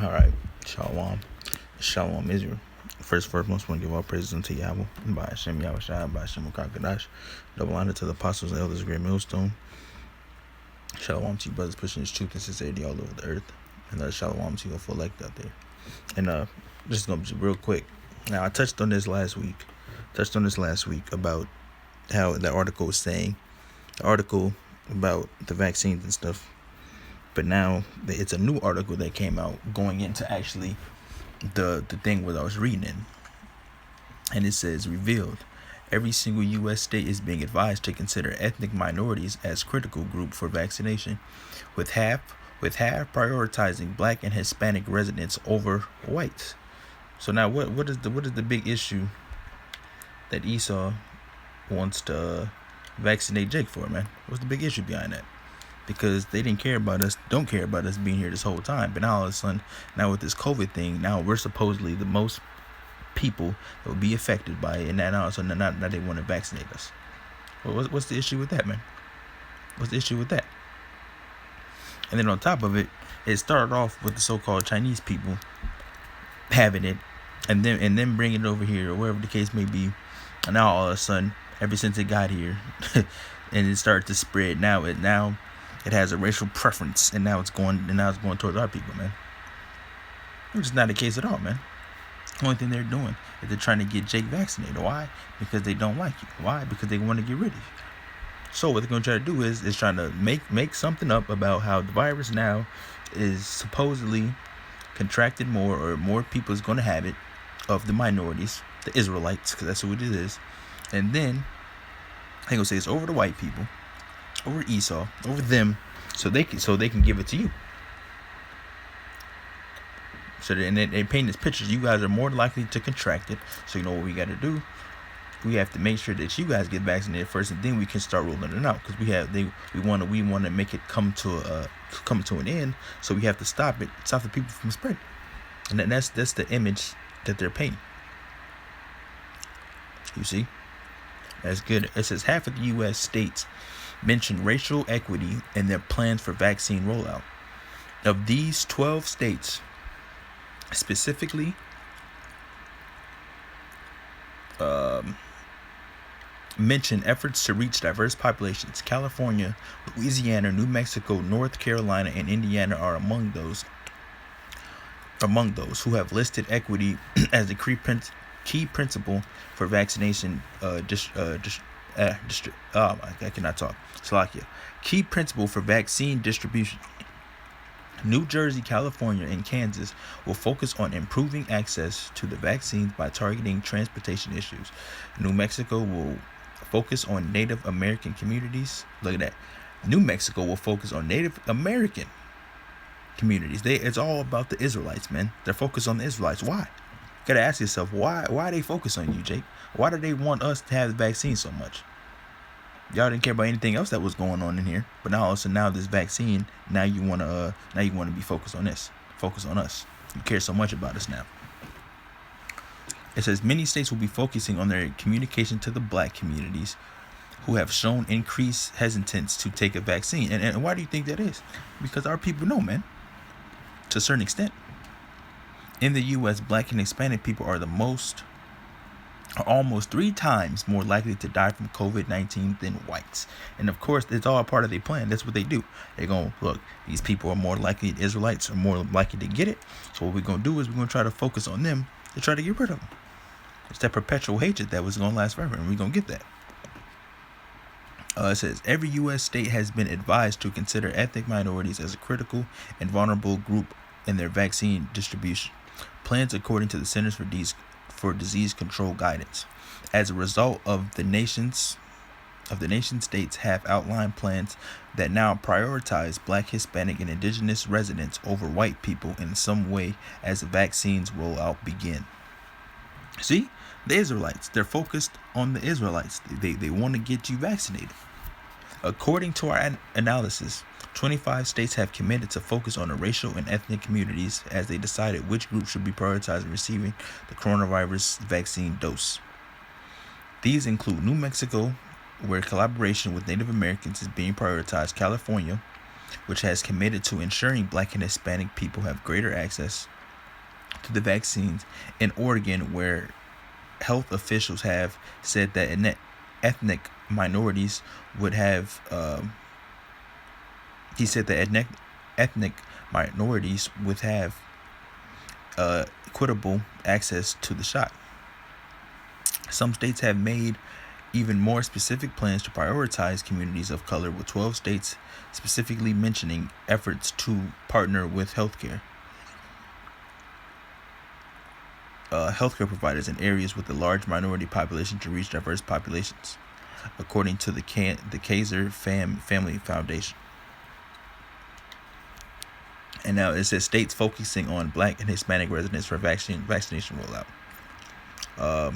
All right, Shalom. Shalom Israel. First, most, want to give all praises unto Yahweh, by Hashem Yahweh Shai, by Hashem Kakadash. Double honor to the apostles and elders, great millstone. Shalom to you brothers pushing this truth and sincerity all over the earth. And shalom to you full elect out there. And just going to be real quick. Now, I touched on this last week. About how the article was saying, the article about the vaccines and stuff. But now it's a new article that came out going into actually the thing what I was reading in. And it says, revealed, every single U.S. state is being advised to consider ethnic minorities as critical group for vaccination, with half prioritizing black and Hispanic residents over whites. So now what is the big issue that Esau wants to vaccinate Jake for, man? What's the big issue behind that? Because they don't care about us being here this whole time. But now all of a sudden, now with this COVID thing, now we're supposedly the most people that will be affected by it, and now all of a sudden now they want to vaccinate us. Well, what's the issue with that, man? What's the issue with that? And then on top of it, it started off with the so-called Chinese people having it, and then bringing it over here or wherever the case may be. And now all of a sudden, ever since it got here, and it started to spread, now it has a racial preference, and now it's going towards our people, man. Which is not the case at all, man. The only thing they're doing is they're trying to get Jake vaccinated. Why? Because they don't like you. Why? Because they want to get rid of you. So what they're going to try to do is trying to make something up about how the virus now is supposedly contracted more, or more people is going to have it, of the minorities, the Israelites, because that's who it is. And then they're going to say it's over the white people, over Esau, over them, so they can give it to you. So they paint this picture. You guys are more likely to contract it. So you know what we got to do? We have to make sure that you guys get vaccinated first, and then we can start rolling it out. Because we want to make it come to an end. So we have to stop the people from spreading. And that's the image that they're painting. You see, that's good. It says half of the U.S. states mention racial equity in their plans for vaccine rollout. Of these, 12 states specifically mention efforts to reach diverse populations. California, Louisiana, New Mexico, North Carolina, and Indiana are among those who have listed equity as a key principle for vaccination. I cannot talk. Slovakia. Key principle for vaccine distribution. New Jersey, California, and Kansas will focus on improving access to the vaccines by targeting transportation issues. New Mexico will focus on Native American communities. Look at that. New Mexico will focus on Native American communities. It's all about the Israelites, man. They're focused on the Israelites. Why? You gotta ask yourself, why they focus on you, Jake? Why do they want us to have the vaccine so much? Y'all didn't care about anything else that was going on in here, but now this vaccine, now you wanna be focused on this. Focus on us. You care so much about us now. It says many states will be focusing on their communication to the black communities who have shown increased hesitance to take a vaccine. And why do you think that is? Because our people know, man, to a certain extent. In the U.S., black and Hispanic people are almost 3 times more likely to die from COVID-19 than whites. And of course, it's all a part of their plan. That's what they do. They're going to look, these people are more likely, Israelites are more likely to get it. So what we're going to do is we're going to try to focus on them to try to get rid of them. It's that perpetual hatred that was going to last forever, and we're going to get that. It says, every U.S. state has been advised to consider ethnic minorities as a critical and vulnerable group in their vaccine distribution plans, according to the Centers for Disease Control guidance. As a result of the nation's states have outlined plans that now prioritize black, Hispanic, and indigenous residents over white people in some way as the vaccines rollout begin. See, the Israelites, they're focused on the Israelites. They want to get you vaccinated. According to our analysis, 25 states have committed to focus on the racial and ethnic communities as they decided which group should be prioritized in receiving the coronavirus vaccine dose. These include New Mexico, where collaboration with Native Americans is being prioritized, California, which has committed to ensuring Black and Hispanic people have greater access to the vaccines. In Oregon, where health officials have said that ethnic minorities would have, he said that ethnic minorities would have equitable access to the shot. Some states have made even more specific plans to prioritize communities of color, with 12 states specifically mentioning efforts to partner with healthcare providers in areas with a large minority population to reach diverse populations, according to the Kaiser Family Foundation. And now it says states focusing on Black and Hispanic residents for vaccination rollout.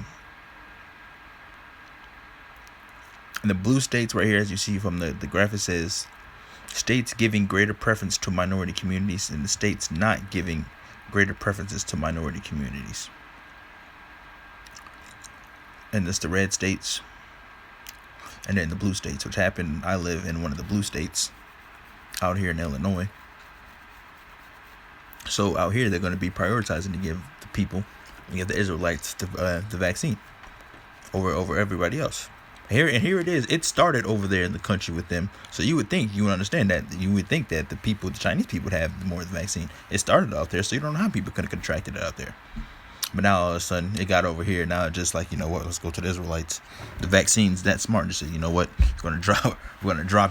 In the blue states right here, as you see from the graph, it says states giving greater preference to minority communities and the states not giving greater preferences to minority communities. And it's the red states and then the blue states, which happened. I live in one of the blue states out here in Illinois. So out here, they're going to be prioritizing to give the people, give the Israelites the vaccine over everybody else. Here it is. It started over there in the country with them. So you would understand that. You would think that the Chinese people would have more of the vaccine. It started out there, so you don't know how people could have contracted it out there. But now all of a sudden it got over here. Now it's just like, you know what? Let's go to the Israelites. The vaccine's that smart. Just say, you know what? We're gonna drop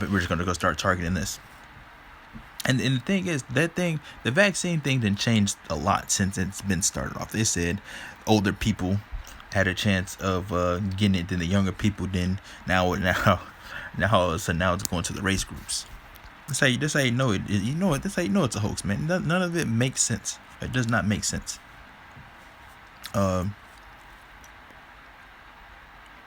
it. We're just gonna go start targeting this. And the thing is, the vaccine thing didn't change a lot since it's been started off. They said older people had a chance of getting it than the younger people did. Now all of a sudden now it's going to the race groups. That's how you know it. You know it. That's how you know it's a hoax, man. None of it makes sense. It does not make sense. And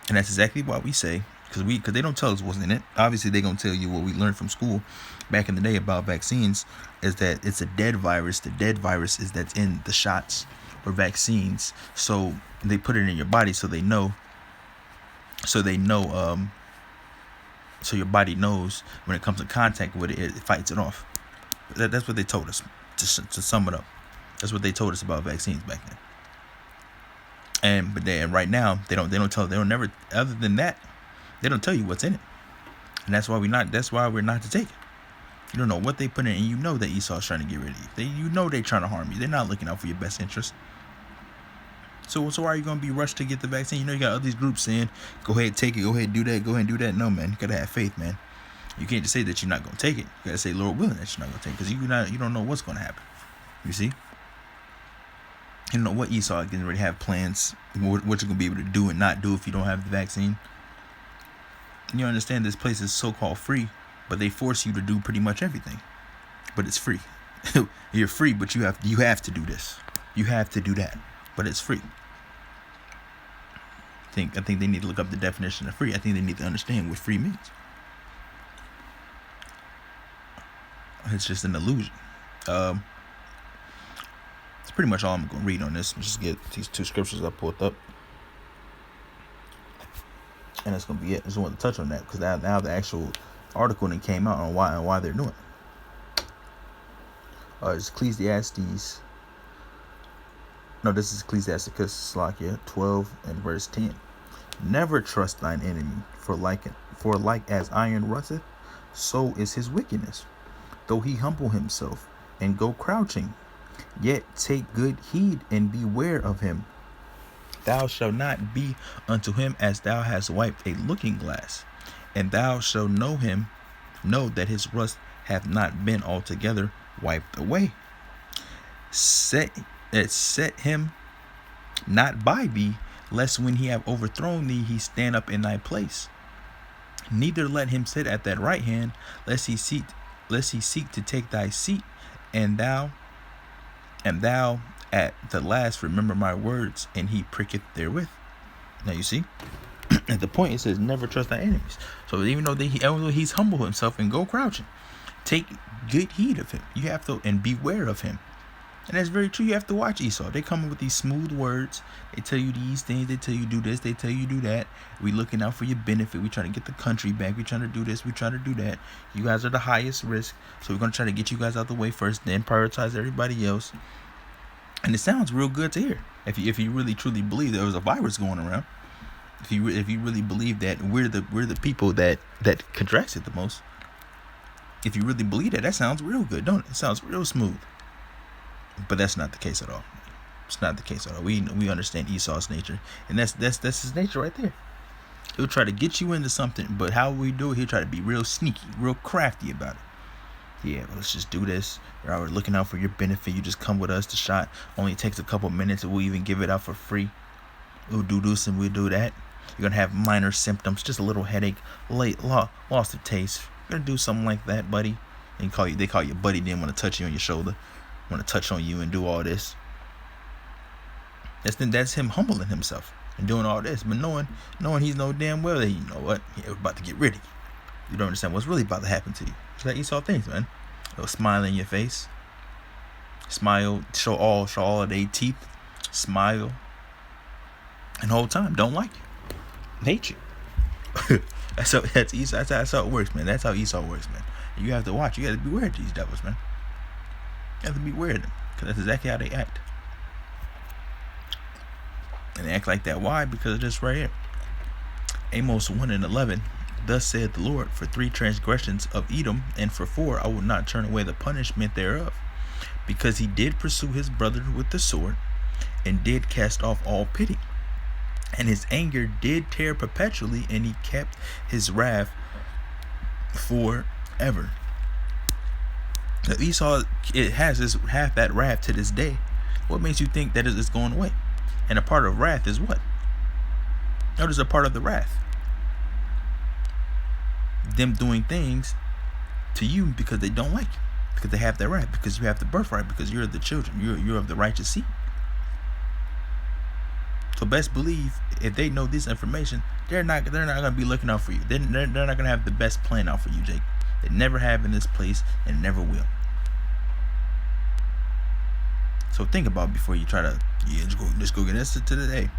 that's exactly why we say, because they don't tell us what's in it. Obviously, they're gonna tell you what we learned from school back in the day about vaccines, is that it's a dead virus. The dead virus is that's in the shots or vaccines. So they put it in your body, so they know. So your body knows when it comes in contact with it, it fights it off. That's what they told us. To sum it up, that's what they told us about vaccines back then. And right now they don't never, other than that, they don't tell you what's in it. And that's why we're not to take it. You don't know what they put in, and you know that Esau's trying to get rid of you. You know they're trying to harm you. They're not looking out for your best interest. So why are you going to be rushed to get the vaccine? You know you got all these groups saying, go ahead, take it, go ahead, do that, go ahead and do that. No, man, you got to have faith, man. You can't just say that you're not going to take it. You got to say, Lord willing, that you're not going to take it, because you don't know what's going to happen. You see? You know what Esau is getting ready to have plans, what you're going to be able to do and not do if you don't have the vaccine. You understand this place is so-called free, but they force you to do pretty much everything. But it's free. You're free, but you have to do this. You have to do that. But it's free. I think they need to look up the definition of free. I think they need to understand what free means. It's just an illusion. It's pretty much all I'm going to read on this. Just get these two scriptures I pulled up. And that's going to be it. I just wanted to touch on that, because now the actual article that came out on why they're doing it. It's Ecclesiastes. No, this is Ecclesiasticus 12 and verse 10. Never trust thine enemy, for like as iron rusteth, so is his wickedness. Though he humble himself and go crouching, yet take good heed and beware of him. Thou shalt not be unto him as thou hast wiped a looking glass, and thou shalt know that his rust hath not been altogether wiped away. Set him not by thee, lest when he have overthrown thee, he stand up in thy place. Neither let him sit at that right hand, lest he seek to take thy seat, and thou at the last remember my words, and he pricketh therewith. Now you see, at the point it says never trust thy enemies. So even though he's humble himself and go crouching, take good heed of him. You have to, and beware of him. And that's very true. You have to watch Esau. They come up with these smooth words. They tell you these things. They tell you do this. They tell you do that. We looking out for your benefit. We trying to get the country back. We trying to do this. We trying to do that. You guys are the highest risk. So we're going to try to get you guys out the way first, then prioritize everybody else. And it sounds real good to hear. If you really truly believe there was a virus going around, if you really believe that we're the people that contracts it the most, if you really believe that sounds real good, don't it? It sounds real smooth. But that's not the case at all. It's not the case at all. We understand Esau's nature, and that's his nature right there. He'll try to get you into something, but how we do it, he'll try to be real sneaky, real crafty about it. Yeah, well, let's just do this. We're looking out for your benefit. You just come with us. The shot only takes a couple minutes, and we'll even give it out for free. We'll do this and we'll do that. You're gonna have minor symptoms, just a little headache, loss of taste. You're gonna do something like that, buddy. And they call you buddy. Then want to touch you on your shoulder, want to touch on you and do all this. That's him humbling himself and doing all this, but knowing he's no damn well that, you know what, we're about to get rid of you. You don't understand what's really about to happen to you. It's like Esau thinks, man. They'll smile in your face, smile, show all of their teeth, smile, and the whole time don't like you, hate you. That's how it works, man. That's how Esau works, man. And you have to watch. You got to be aware of these devils, man. You have to be aware of them, because that's exactly how they act. And they act like that. Why? Because of this right here. Amos 1:11. Thus saith the Lord, for 3 transgressions of Edom, and for 4 I will not turn away the punishment thereof, because he did pursue his brother with the sword, and did cast off all pity, and his anger did tear perpetually, and he kept his wrath forever. Now Esau, it has that wrath to this day. What makes you think that it's going away? And a part of wrath is what? Notice a part of the wrath. Them doing things to you because they don't like you, because they have their wrath, because you have the birthright, because you're the children, you're of the righteous seed. So best believe, if they know this information, they're not gonna be looking out for you. They're not gonna have the best plan out for you, Jake. They never have in this place, and never will. So think about it before you try to just go get us to today.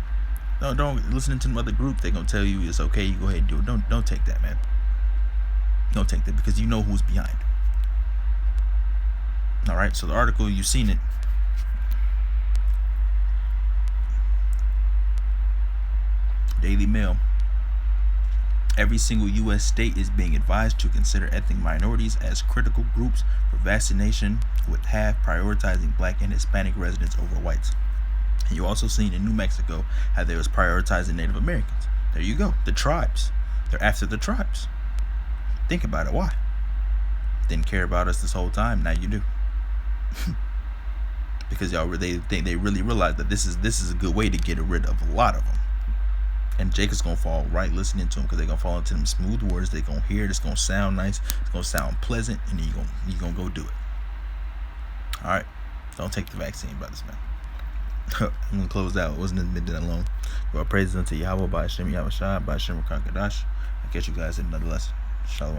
No, don't listen to some other group. They're gonna tell you it's okay. You go ahead and do it. Don't take that, man. Don't take that, because you know who's behind. All right. So the article, you've seen it. Daily Mail. Every single U.S. state is being advised to consider ethnic minorities as critical groups for vaccination, with half prioritizing black and Hispanic residents over whites. And you also seen in New Mexico how they was prioritizing Native Americans. There you go. The tribes. They're after the tribes. Think about it. Why? Didn't care about us this whole time. Now you do. Because they really realize that this is a good way to get rid of a lot of them. And Jacob's gonna fall right listening to him, because they're gonna fall into them smooth words. They're gonna hear it. It's gonna sound nice. It's gonna sound pleasant, and then you're gonna go do it. All right. Don't take the vaccine, brothers, man. I'm gonna close out. It wasn't been that long. Well, praise unto Yahweh by Hashem Yahushua by Hashem Rakakadash. I'll catch you guys in another lesson. Shalom.